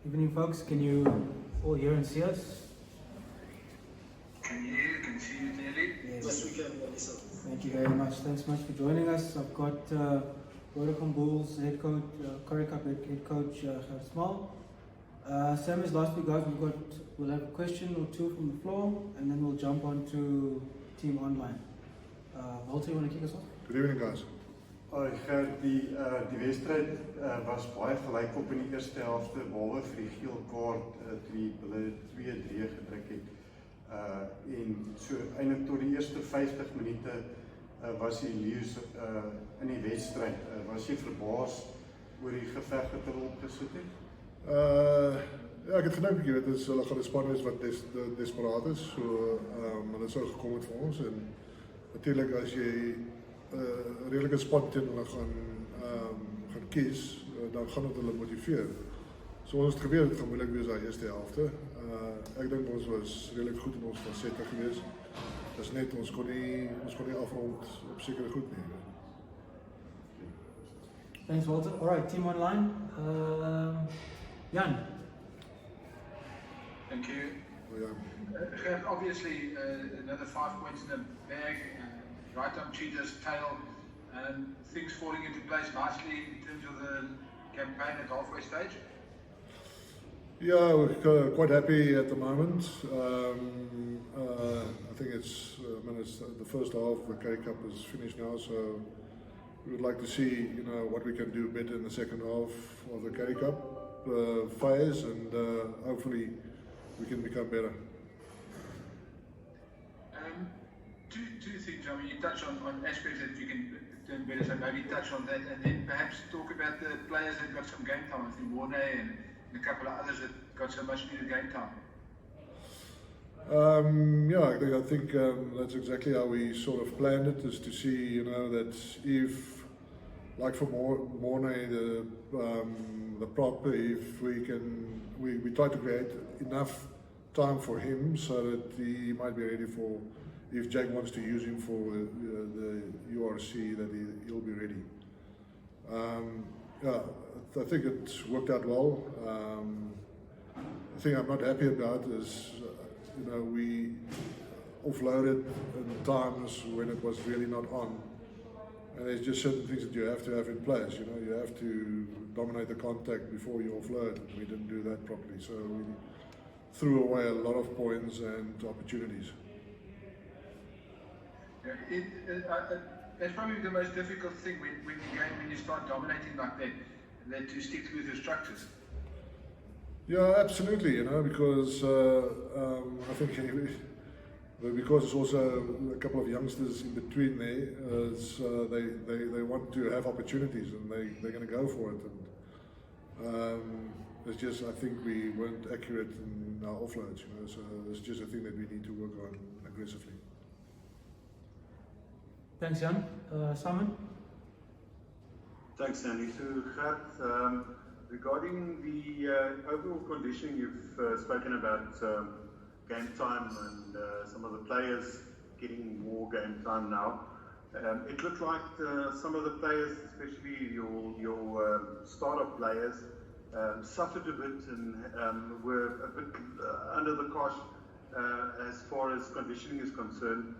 Evening, folks. Can you all hear and see us? Can you hear? Can see you clearly? Yes. We can, Melissa. Thank you very much. Thanks so much for joining us. I've got Vodacom Bulls head coach, Currie Cup head coach Gert Smal. Same as last week, guys. We'll have a question or two from the floor, and then we'll jump on to team online. Walter, you want to kick us off? Good evening, guys. Gert, die wedstryd was baie gelykop in die eerste helfte, behalwe vir die geel kaart toe hulle 2-3 gedruk het. En so eintlik tot die eerste 50 minute was die Leeu's in die wedstryd. Was jy verbaas oor die geveg wat hulle opgesit het? Ja, ek het gedink, jy weet, hulle gaan 'n span wees wat desperaat is, so hulle sou gekom het vir ons, en natuurlik as jy redelike span teen hulle gaan kies, dan gaan dit hulle motiveer. So ons het geweet, dit gaan moeilik wees daai eerste helfte. Ek dink ons was redelik goed in ons fasette geweest. Dis net ons kon nie afrond op sekere goed nie. Thanks, Walter. All right, team online. Jan. Thank you. Gert, obviously another 5 points in the bag. Right on Cheetah's tail. Things falling into place nicely in terms of the campaign at halfway stage. Yeah, we're quite happy at the moment. I think it's the first half of the Currie Cup is finished now, so we would like to see, what we can do better in the second half of the Currie Cup phase, and hopefully we can become better. Two things. I mean, you touch on aspects that you can turn better, so maybe touch on that, and then perhaps talk about the players that got some game time. I think Mornay and a couple of others that got so much needed game time. Yeah, I think that's exactly how we sort of planned it, is to see, that if, like for Mornay, the prop, if we can, we try to create enough time for him so that he might be ready for, if Jake wants to use him for the URC, that he'll be ready. Yeah, I think it worked out well. The thing I'm not happy about is, we offloaded in times when it was really not on. And there's just certain things that you have to have in place. You have to dominate the contact before you offload. We didn't do that properly, so we threw away a lot of points and opportunities. That's probably the most difficult thing when you start dominating like that to stick with the structures. Yeah, absolutely. Because I think because there's also a couple of youngsters in between there, they want to have opportunities, and they're going to go for it. And it's just, I think we weren't accurate in our offloads. So it's just a thing that we need to work on aggressively. Thanks, Jan. Simon? Thanks, Andy. So, Gert, regarding the overall conditioning, you've spoken about game time and some of the players getting more game time now. It looked like some of the players, especially your startup players, suffered a bit and were a bit under the cosh as far as conditioning is concerned.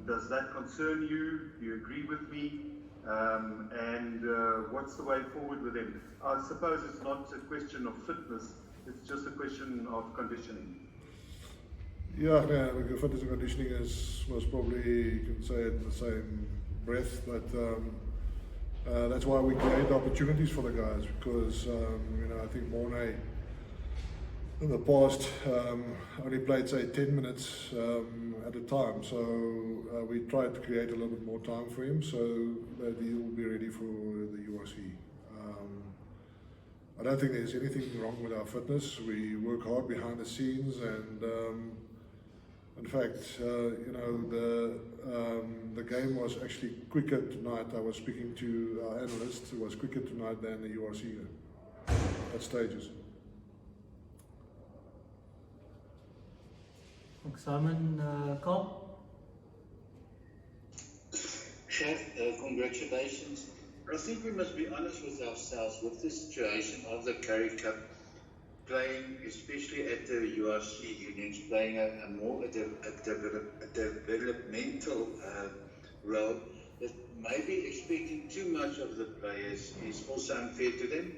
Does that concern you? Do you agree with me? And what's the way forward with them? I suppose it's not a question of fitness, it's just a question of conditioning. Yeah, fitness and conditioning was probably, you can say it in the same breath, but that's why we create opportunities for the guys, because I think Mornay in the past only played, say, 10 minutes at a time, so we tried to create a little bit more time for him so that he will be ready for the URC. I don't think there's anything wrong with our fitness. We work hard behind the scenes, and in fact, the game was actually quicker tonight. I was speaking to our analyst, it was quicker tonight than the URC at stages. Thanks, Simon. Carl? Chef, congratulations. I think we must be honest with ourselves with the situation of the Currie Cup. playing, especially at the URC unions, playing a more a developmental role, that maybe expecting too much of the players is also unfair to them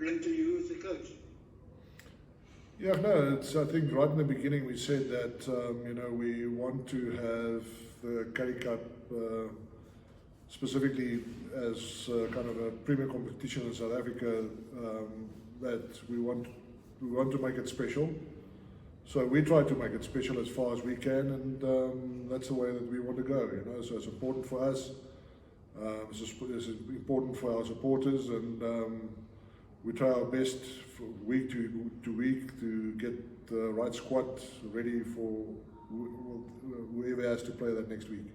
and to you as the coach? Yeah, no, I think right in the beginning we said that, we want to have the Currie Cup specifically as kind of a premier competition in South Africa, that we want to make it special. So we try to make it special as far as we can, and that's the way that we want to go. So it's important for us. It's important for our supporters, and we try our best week to week to get the right squad ready for whoever has to play that next week.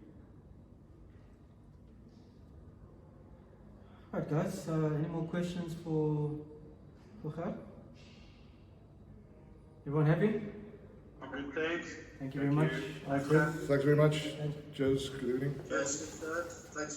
Alright guys, any more questions for Gert? Everyone happy? Good, thanks. Thank you very much. Thanks, Gert. Thanks very much. Cheers. Good evening. Yes, thanks.